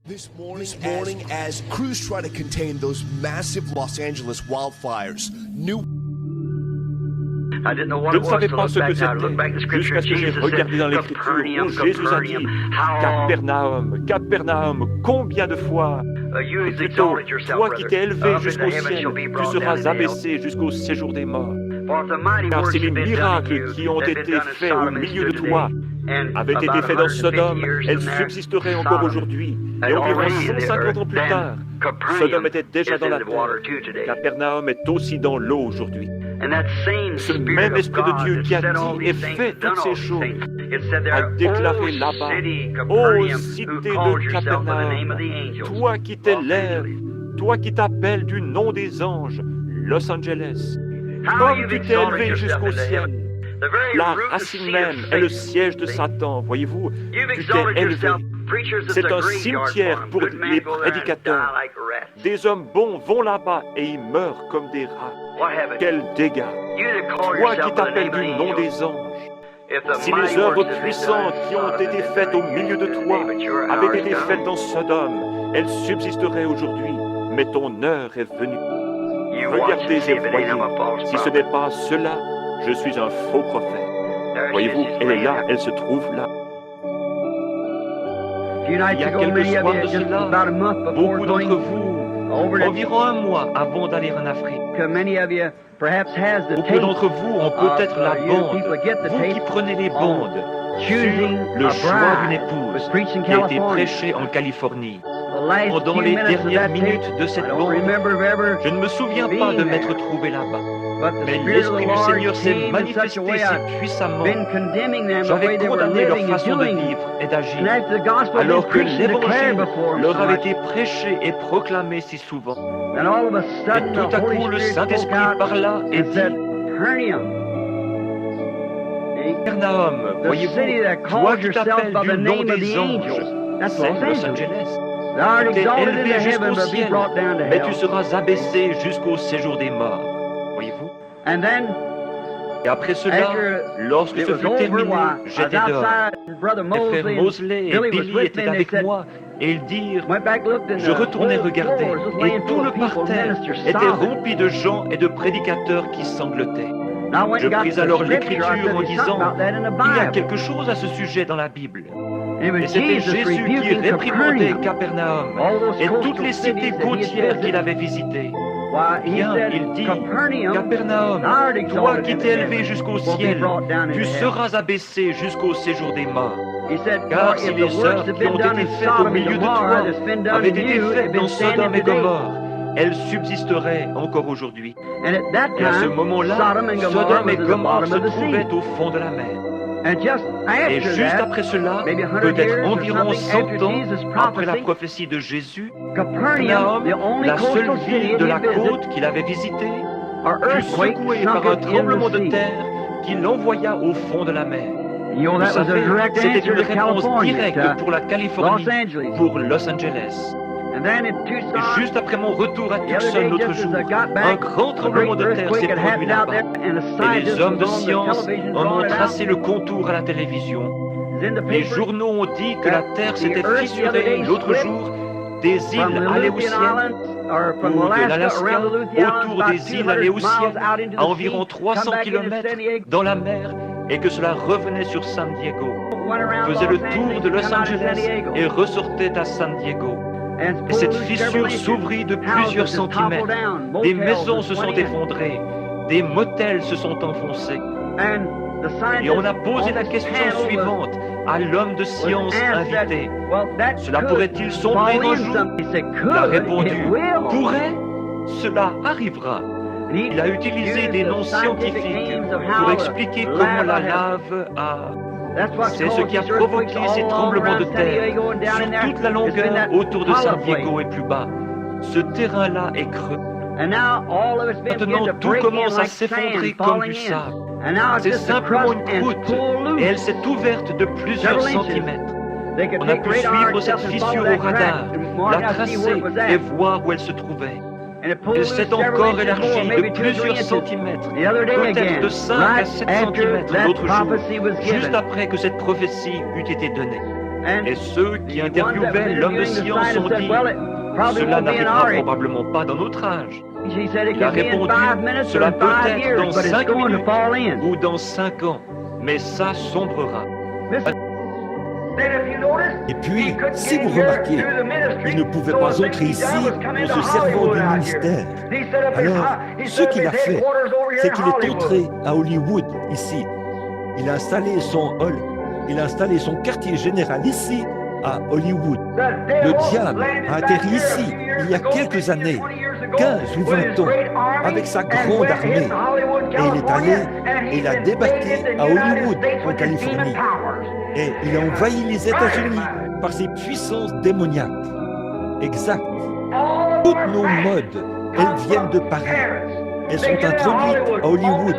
This morning, as crews try to contain those massive Los Angeles wildfires, new. Je ne savais pas ce que c'était, jusqu'à ce que j'ai regardé dans l'Écriture où Jésus a dit « Capernaum, combien de fois ?» Plutôt, toi qui t'es élevé jusqu'au ciel, tu seras abaissé jusqu'au séjour des morts. Car si les miracles qui ont été faits au milieu de toi avaient été faits dans Sodome, elles subsisteraient encore aujourd'hui. Et environ 150 ans plus tard, Sodome était déjà dans la terre. Capernaum est aussi dans l'eau aujourd'hui. Ce même Esprit de Dieu qui a dit et fait toutes ces choses a déclaré là-bas: « Ô cité de Capernaum, toi qui t'élèves, toi qui t'appelles du nom des anges, Los Angeles, comme tu t'es élevé jusqu'au ciel. » La racine même est le siège de Satan, voyez-vous, tu t'es élevé. C'est un cimetière pour les prédicateurs. Des hommes bons vont là-bas et ils meurent comme des rats. Quel dégât! Toi qui t'appelles du nom des anges, si les œuvres puissantes qui ont été faites au milieu de toi avaient été faites dans Sodome, elles subsisteraient aujourd'hui, mais ton heure est venue. Regardez et voyez, si ce n'est pas cela, je suis un faux prophète. Voyez-vous, elle est là, elle se trouve là. Il y a quelques soirs de cela, beaucoup d'entre vous, environ un mois avant d'aller en Afrique, beaucoup d'entre vous ont peut-être la bande, vous qui prenez les bandes, sur le choix d'une épouse qui a été prêché en Californie. Pendant les dernières minutes de cette bande, je ne me souviens pas de m'être trouvé là-bas, mais l'Esprit du Seigneur s'est manifesté si puissamment. J'avais condamné leur façon de vivre et d'agir, alors que l'Évangile leur avait été prêché et proclamé si souvent. Et tout à coup, le Saint-Esprit parla et dit: Capernaum, voyez-vous, toi qui t'appelles du nom des anges, c'est Los Angeles. Tu t'es élevé jusqu'au ciel, mais tu seras abaissé jusqu'au séjour des morts. Voyez-vous? Et après cela, lorsque ce fut terminé, j'étais dehors. Les frères Mosley et Billy étaient avec moi, et ils dirent, je retournai regarder, et tout le parterre était rempli de gens et de prédicateurs qui sanglotaient. Je pris alors l'Écriture en disant, il y a quelque chose à ce sujet dans la Bible. Et c'était Jésus qui réprimandait Capernaum et toutes les cités côtières qu'il avait visitées. Bien, il dit, Capernaum, toi qui t'es élevé jusqu'au ciel, tu seras abaissé jusqu'au séjour des morts. Car si les œuvres qui ont été faites au milieu de toi avaient été faites dans Sodome et Gomorrhe, elles subsisteraient encore aujourd'hui. Et à ce moment-là, Sodome et Gomorrhe se trouvaient au fond de la mer. Et juste après cela, peut-être environ 100 ans après la prophétie de Jésus, Capernaum, la seule ville de la côte qu'il avait visitée, fut secouée par un tremblement de terre qui l'envoya au fond de la mer. Vous savez, c'était une réponse directe pour la Californie, pour Los Angeles. Et juste après mon retour à Tucson l'autre jour, un grand tremblement de terre s'est produit là-bas. Et les hommes de science en ont tracé le contour à la télévision. Les journaux ont dit que la terre s'était fissurée l'autre jour, des îles Aléoutiennes, ou de l'Alaska, autour des îles Aléoutiennes, à environ 300 km dans la mer, et que cela revenait sur San Diego, faisait le tour de Los Angeles et ressortait à San Diego. Et cette fissure s'ouvrit de plusieurs centimètres. Des maisons se sont effondrées, des motels se sont enfoncés. Et on a posé la question suivante à l'homme de science invité. Cela pourrait-il sombrer un jour? Il a répondu, pourrait? Cela arrivera. Il a utilisé des noms scientifiques pour expliquer comment la lave a... C'est ce qui a provoqué ces tremblements de terre sur toute la longueur autour de San Diego et plus bas. Ce terrain-là est creux. Maintenant, tout commence à s'effondrer comme du sable. C'est simplement une croûte et elle s'est ouverte de plusieurs centimètres. On a pu suivre cette fissure au radar, la tracer et voir où elle se trouvait. Elle s'est encore élargie de plusieurs centimètres, peut-être de 5 à 7 centimètres l'autre jour, juste après que cette prophétie eût été donnée. Et ceux qui interviewaient l'homme de science ont dit « Cela n'arrivera probablement pas dans notre âge ». Il a répondu « Cela peut être dans 5 minutes ou dans 5 ans, mais ça sombrera ». Et puis, si vous remarquez, il ne pouvait pas entrer ici en se servant du ministère. Alors, ce qu'il a fait, c'est qu'il est entré à Hollywood, ici. Il a installé son hall, il a installé son quartier général ici, à Hollywood. Le diable a atterri ici, il y a quelques années, 15 ou 20 ans, avec sa grande armée. Et il est allé et il a débarqué à Hollywood, en Californie. Et il a envahi les États-Unis par ses puissances démoniaques. Exact. Toutes nos modes, elles viennent de Paris. Elles sont introduites à Hollywood.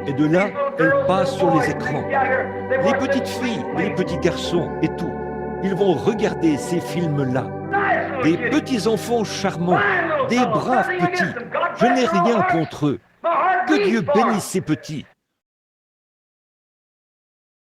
Et de là, elles passent sur les écrans. Les petites filles et les petits garçons et tout, ils vont regarder ces films-là. Des petits enfants charmants, des braves petits. Je n'ai rien contre eux. Que Dieu bénisse ces petits.